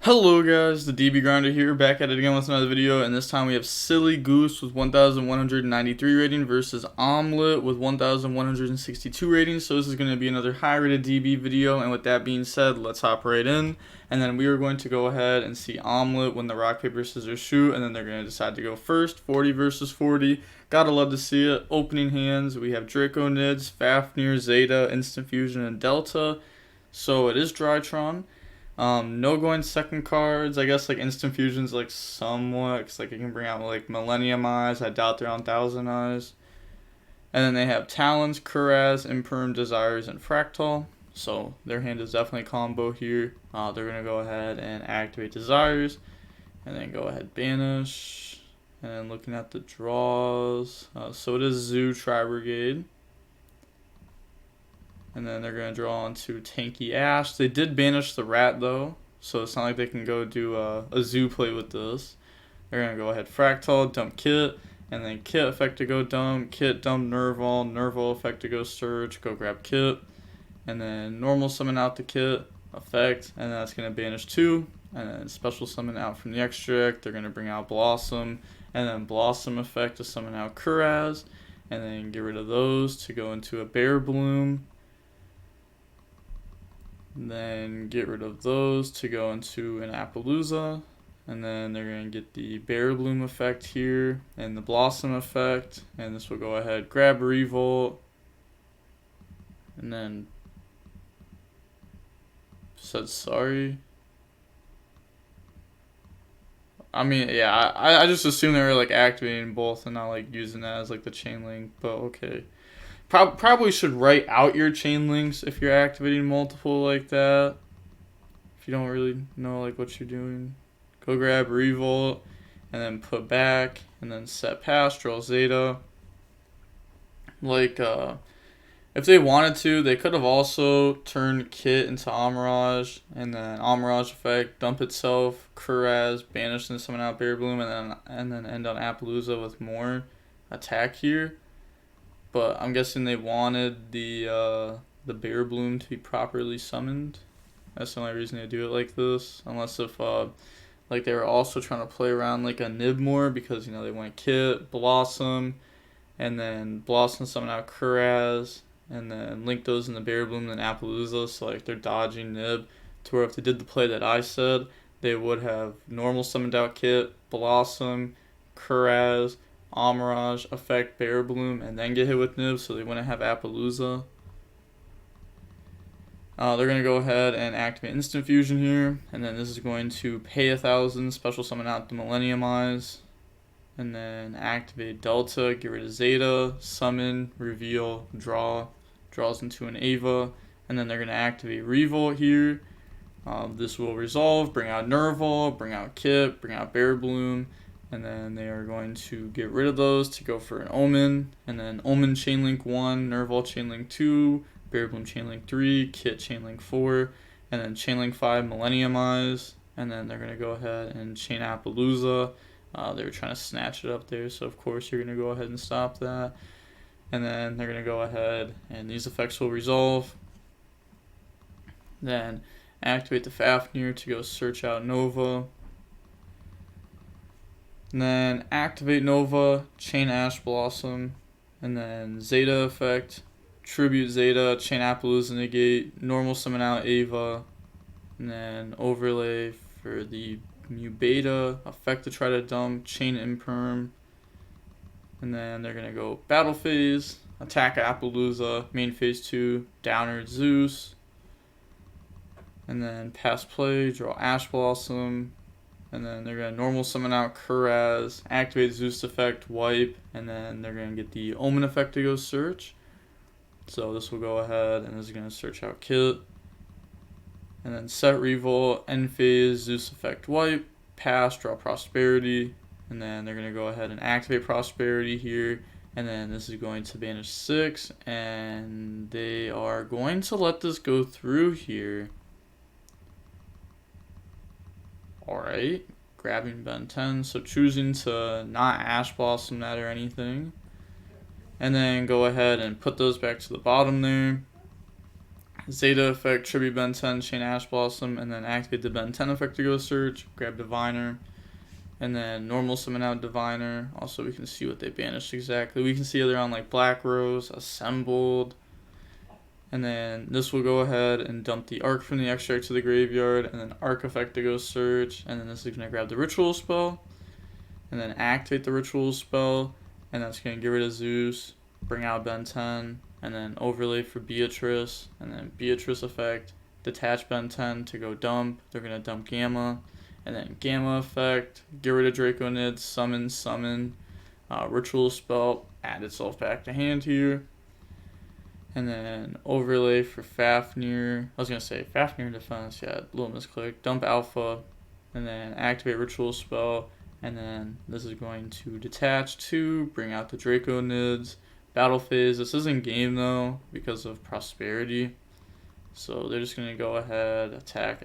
Hello guys, the DB Grinder here, back at it again with another video, and this time we have Silly Goose with 1,193 rating versus Omelet with 1,162 ratings. So this is going to be another high rated DB video, and with that being said, let's hop right in. And then we are going to go ahead and see Omelet win the rock, paper, scissors, shoot, and then they're going to decide to go first, 40 versus 40. Gotta love to see it. Opening hands, we have Draco Nids, Fafnir, Zeta, Instant Fusion, and Delta. So it is Drytron. No going second cards. I guess like Instant Fusion's like somewhat, cause like it can bring out like Millennium Eyes. I doubt they're on Thousand Eyes. And then they have Talons, Kuraz, Imperm, Desires, and Fractal. So their hand is definitely combo here. They're gonna go ahead and activate Desires, and then go ahead banish. And then looking at the draws, so it is Zoo Tri-Brigade. And then they're going to draw onto Tanky Ash. They did banish the rat though, so it's not like they can go do a zoo play with this. They're going to go ahead Fractal, dump Kit, and then Kit effect to go dump, Kit dump Nerval, Nerval effect to go Surge, go grab Kit, and then normal summon out the Kit effect, and that's going to banish 2, and then special summon out from the extract. They're going to bring out Blossom, and then Blossom effect to summon out Kuraz, and then get rid of those to go into a Bear Bloom. Then get rid of those to go into an Appaloosa, and then they're going to get the Bear Bloom effect here and the Blossom effect, and this will go ahead grab Revolt, and then said sorry. I mean, yeah, I just assumed they were like activating both and not like using that as like the chain link, but okay. Probably should write out your chain links if you're activating multiple like that. If you don't really know like what you're doing. Go grab Revolt, and then put back, and then set pass, draw Zeta. Like, if they wanted to, they could have also turned Kit into Amirage, and then Amirage effect, dump itself, Kuraz, banish and summon out Bear Bloom, and then end on Appaloosa with more attack here. But I'm guessing they wanted the Bear Bloom to be properly summoned. That's the only reason they do it like this. Unless if like they were also trying to play around like a Nib more, because you know they went Kit, Blossom, and then Blossom summon out Kuraz, and then link those in the Bear Bloom and then Appaloosa. So like they're dodging Nib, to where if they did the play that I said, they would have normal summoned out Kit, Blossom, Kuraz, Amirage, effect Bear Bloom, and then get hit with Nib, so they wouldn't have Appaloosa. They're going to go ahead and activate Instant Fusion here, and then this is going to pay 1,000, special summon out the Millennium Eyes, and then activate Delta, get rid of Zeta, summon, reveal, draws into an Ava, and then they're going to activate Revolt here. This will resolve, bring out Nerval, bring out Kit, bring out Bear Bloom, and then they are going to get rid of those to go for an Omen, and then Omen Chainlink 1, Nerval Chainlink 2, Bear Bloom Chainlink 3, Kit Chainlink 4, and then Chainlink 5 Millennium Eyes, and then they're going to go ahead and Chain Appaloosa. They were trying to snatch it up there, so of course you're going to go ahead and stop that. And then they're going to go ahead and these effects will resolve. Then activate the Fafnir to go search out Nova. And then activate Nova, chain Ash Blossom, and then Zeta effect, tribute Zeta, chain Appaloosa negate, normal summon out Ava, and then overlay for the Mu Beta, effect to try to dump, chain Imperm, and then they're going to go battle phase, attack Appaloosa, main phase 2, downer Zeus, and then pass play, draw Ash Blossom, and then they're going to normal summon out Kuraz, activate Zeus effect, wipe, and then they're going to get the Omen effect to go search. So this will go ahead and this is going to search out Kit. And then set Revolt, end phase, Zeus effect, wipe, pass, draw Prosperity. And then they're going to go ahead and activate Prosperity here. And then this is going to banish 6. And they are going to let this go through here. Alright, grabbing Ben 10, so choosing to not Ash Blossom that or anything. And then go ahead and put those back to the bottom there. Zeta effect, tribute Ben 10, chain Ash Blossom, and then activate the Ben 10 effect to go search, grab Diviner, and then normal summon out Diviner. Also, we can see what they banished exactly. We can see they're on like Black Rose, Assembled, and then this will go ahead and dump the Arc from the Extract to the graveyard, and then Arc effect to go search, and then this is going to grab the Ritual spell, and then activate the Ritual spell, and that's going to get rid of Zeus, bring out Ben 10, and then overlay for Beatrice, and then Beatrice effect, detach Ben 10 to go dump. They're going to dump Gamma, and then Gamma effect, get rid of Draconids, summon, Ritual spell, add itself back to hand here, and then overlay for Fafnir. I was going to say Fafnir defense, yeah, little misclick, dump Alpha, and then activate Ritual spell, and then this is going to detach to bring out the Draconids. Battle phase, this isn't game though because of prosperity, so they're just gonna go ahead, attack.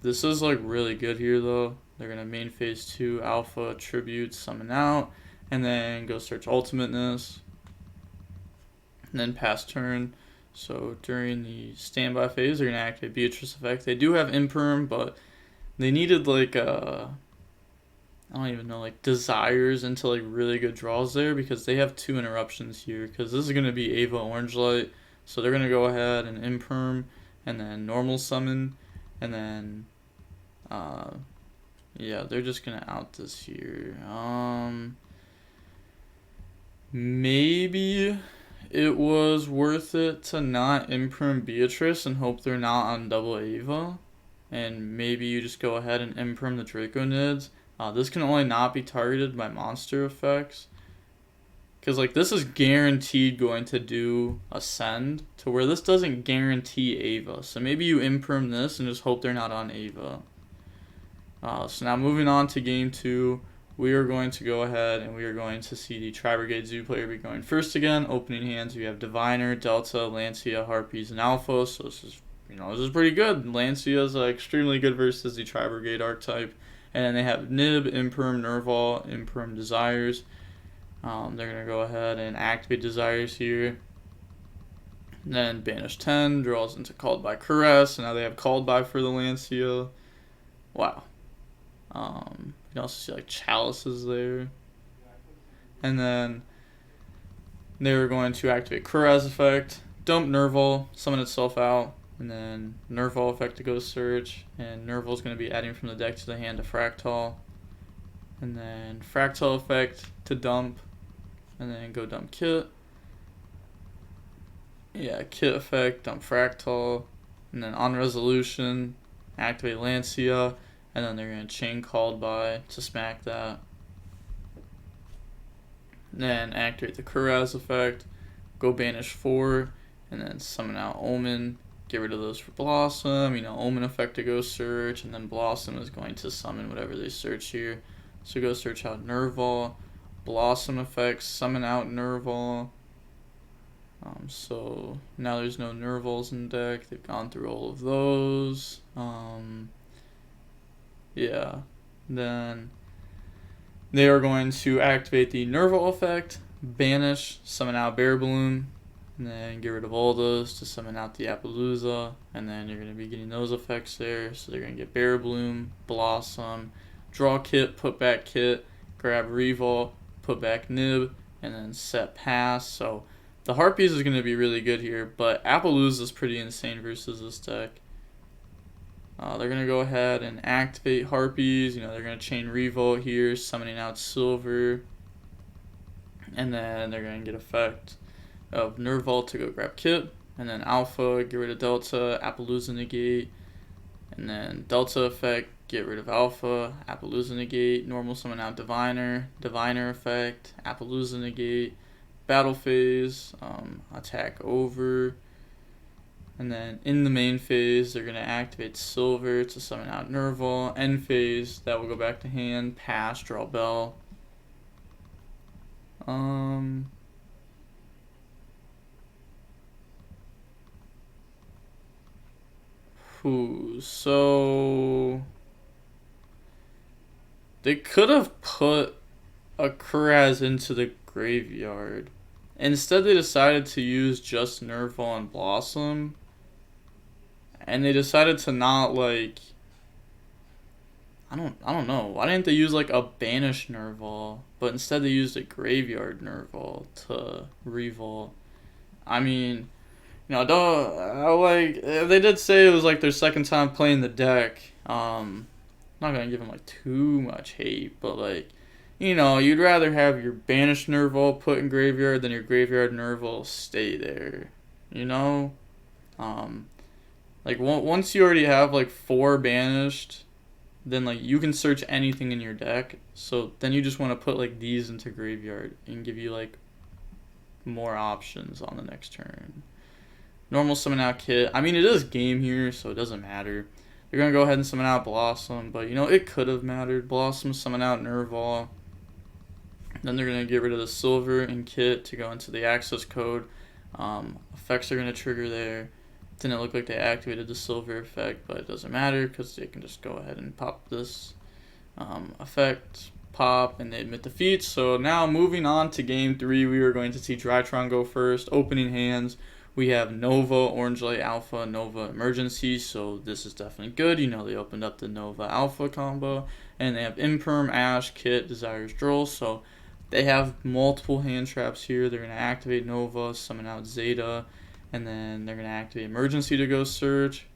This is like really good here though. They're gonna main phase 2 alpha tribute summon out, and then go search ultimateness, and then pass turn. So during the standby phase, they're gonna activate Beatrice effect. They do have imperm, but they needed like I don't even know, like desires into like really good draws there, because they have 2 interruptions here, because this is going to be Ava Orange Light, so they're going to go ahead and imperm, and then normal summon, and then yeah, they're just going to out this here. Maybe it was worth it to not imperm Beatrice and hope they're not on double Ava, and maybe you just go ahead and imperm the Draconids. This can only not be targeted by monster effects, because like this is guaranteed going to do Ascend, to where this doesn't guarantee Ava. So maybe you imperm this and just hope they're not on Ava. So now moving on to game 2, we are going to go ahead and we are going to see the Tri-Brigade Zoo player be going first again. Opening hands, we have Diviner, Delta, Lancia, Harpies, and Alpha. So this is pretty good. Lancia is extremely good versus the Tri-Brigade archetype. And then they have Nib, Imperm, Nerval, Imperm, Desires. They're going to go ahead and activate Desires here. And then banish 10, draws into Called by Caress. And now they have Called by for the Lancia. Wow. You can also see like Chalices there. And then they're going to activate Caress effect, dump Nerval, summon itself out. And then Nerval effect to go search, and Nerval is going to be adding from the deck to the hand a Fractal, and then Fractal effect to dump, and then go dump Kit. Yeah, Kit effect, dump Fractal, and then on resolution, activate Lancia, and then they're going to chain Called by to smack that. Then activate the Kuraz effect, go banish 4, and then summon out Omen. Get rid of those for Blossom, Omen effect to go search, and then Blossom is going to summon whatever they search here. So go search out Nerval, Blossom effects, summon out Nerval. So now there's no Nervals in deck. They've gone through all of those. Yeah. Then they are going to activate the Nerval effect, banish, summon out Bear Balloon, and then get rid of all those to summon out the Appaloosa, and then you're going to be getting those effects there. So they're going to get Bear Bloom, Blossom, draw Kit, put back Kit, grab Revolt, put back Nib, and then set pass. So the Harpies is going to be really good here, but Appaloosa is pretty insane versus this deck. They're going to go ahead and activate Harpies. They're going to chain Revolt here, summoning out Silver, and then they're going to get effect of Nerval to go grab Kit, and then Alpha, get rid of Delta, Appaloosa negate, and then Delta effect, get rid of Alpha, Appaloosa negate, normal summon out Diviner, Diviner effect, Appaloosa negate, battle phase, attack over, and then in the main phase, they're going to activate Silver to summon out Nerval, end phase, that will go back to hand, pass, draw Bell. So they could have put a Kuraz into the graveyard Instead, they decided to use just Nerval and Blossom. And they decided to not, like... I don't know. Why didn't they use, like, a Banished Nerval? But instead they used a Graveyard Nerval to Revolt. I mean... You know, they did say it was, like, their second time playing the deck. I'm not gonna give them, like, too much hate, but, like... You know, you'd rather have your Banished Nerval put in Graveyard than your Graveyard Nerval stay there. You know? Like, once you already have, like, 4 Banished, then, like, you can search anything in your deck. So, then you just want to put, like, these into Graveyard and give you, like, more options on the next turn. Normal summon out Kit. I mean, it is game here, so it doesn't matter. They're going to go ahead and summon out Blossom, but, you know, it could have mattered. Blossom, summon out Nerval. Then they're going to get rid of the Silver and Kit to go into the access code. Effects are going to trigger there. Didn't look like they activated the Silver effect, but it doesn't matter because they can just go ahead and pop this effect, pop, and they admit defeat. So now moving on to game 3, we are going to see Drytron go first. Opening hands, we have Nova, Orange Light Alpha, Nova Emergency, so this is definitely good. You know, they opened up the Nova Alpha combo, and they have Imperm, Ash, Kit, Desires Droll, so they have multiple hand traps here. They're going to activate Nova, summon out Zeta, and then they're going to activate Emergency to go search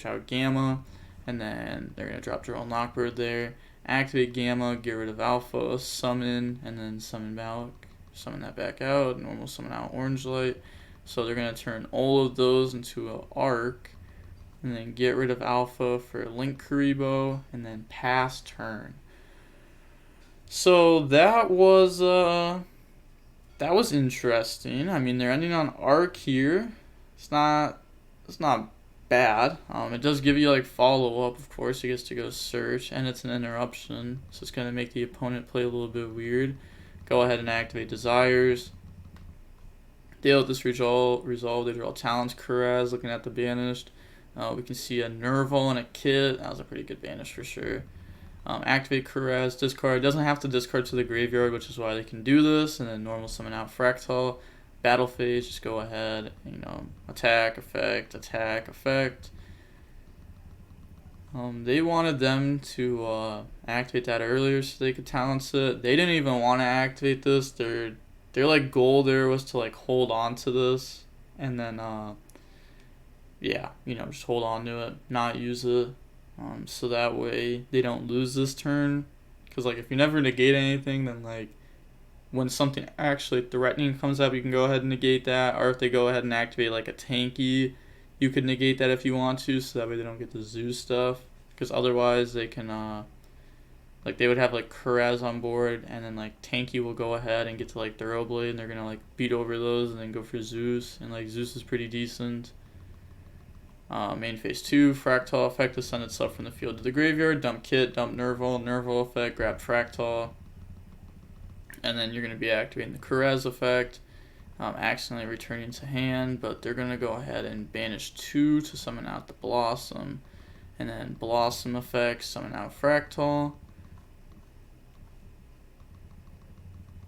out Gamma, and then they're going to drop Droll and Lockbird there, activate Gamma, get rid of Alpha, summon, and then summon that back out, normal summon out Orange Light. So they're going to turn all of those into an Arc, and then get rid of Alpha for Link Karibo, and then pass turn. So that was interesting. I mean, they're ending on Arc here. It's not bad. It does give you like follow up, of course. He gets to go search, and it's an interruption, so it's gonna make the opponent play a little bit weird. Go ahead and activate Desires. Deal with this resolve. They draw Talons, Kuraz, looking at the banished. We can see a Nerval and a Kit. That was a pretty good banish for sure. Activate Kuraz, discard. Doesn't have to discard to the graveyard, which is why they can do this. And then normal summon out Fractal. Battle phase, just go ahead, you know, attack, effect, attack, effect. They wanted them to activate that earlier so they could talent it. They didn't even want to activate this. Their like goal there was to like hold on to this and then yeah, you know, just hold on to it, not use it, so that way they don't lose this turn. Because like if you never negate anything, then like when something actually threatening comes up, you can go ahead and negate that. Or if they go ahead and activate like a tanky, you could negate that if you want to, so that way they don't get the zoo stuff. Because otherwise they can like they would have like Kuraz on board, and then like tanky will go ahead and get to like Thoroughblade, and they're gonna like beat over those and then go for Zeus, and like Zeus is pretty decent. Main phase 2, Fractal effect to send itself from the field to the graveyard, dump Kit, dump Nerval effect, grab Fractal, and then you're going to be activating the Kuraz effect, accidentally returning to hand, but they're going to go ahead and banish 2 to summon out the Blossom, and then Blossom effect, summon out Fractal,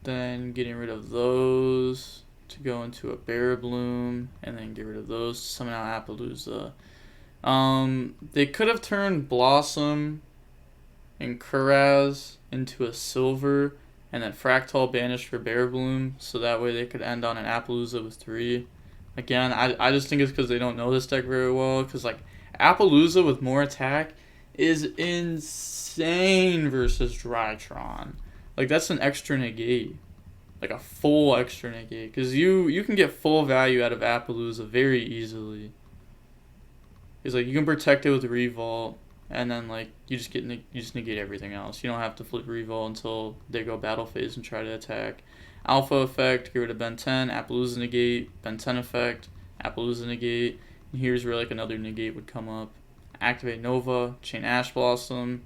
then getting rid of those to go into a Bear Bloom, and then get rid of those to summon out Appaloosa. They could have turned Blossom and Kuraz into a Silver, and then Fractal banished for Bear Bloom, so that way they could end on an Appaloosa with 3. Again, I just think it's because they don't know this deck very well, because like Appaloosa with more attack is insane versus Drytron. Like that's an extra negate. Like a full extra negate, because you can get full value out of Appaloosa very easily. It's like you can protect it with Revolt, and then like you just negate everything else. You don't have to flip Revolt until they go battle phase and try to attack. Alpha effect, get rid of Ben 10, Appaloosa negate, Ben 10 effect, Appaloosa negate, and here's where like another negate would come up. Activate Nova, chain Ash Blossom,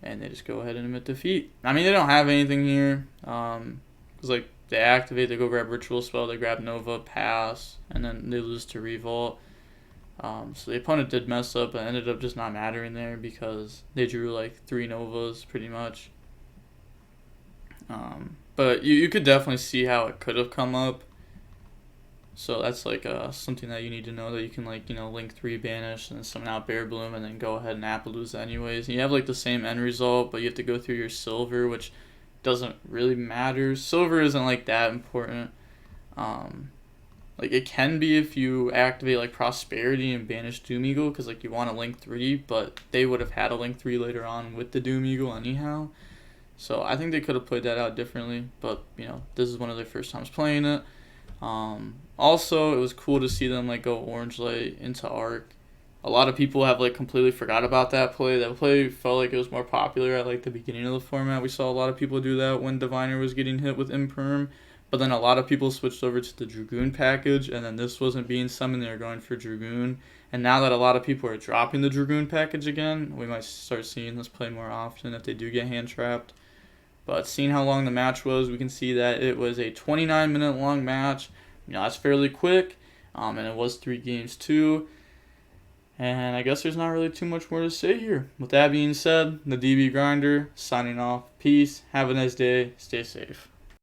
and they just go ahead and admit defeat. I mean, they don't have anything here. Because, like, they activate, they go grab Ritual Spell, they grab Nova, pass, and then they lose to Revolt. So the opponent did mess up, but ended up just not mattering there because they drew, like, 3 Novas, pretty much. But you could definitely see how it could have come up. So that's like something that you need to know, that you can like, link 3 banish and then summon out Bear Bloom and then go ahead and Appaloosa anyways. And you have like the same end result, but you have to go through your silver, which doesn't really matter. Silver isn't like that important. Like it can be if you activate like Prosperity and banish Doom Eagle, because like you want a link 3, but they would have had a link 3 later on with the Doom Eagle anyhow. So I think they could have played that out differently, but this is one of their first times playing it. Also, it was cool to see them like go Orange Light into Arc. A lot of people have like completely forgot about that play. That play felt like it was more popular at like the beginning of the format. We saw a lot of people do that when Diviner was getting hit with Imperm. But then a lot of people switched over to the Dragoon package, and then this wasn't being summoned. They were going for Dragoon. And now that a lot of people are dropping the Dragoon package again, we might start seeing this play more often if they do get hand trapped. But seeing how long the match was, we can see that it was a 29-minute long match. That's fairly quick, and it was 3 games too. And I guess there's not really too much more to say here. With that being said, the DB Grinder signing off. Peace. Have a nice day. Stay safe.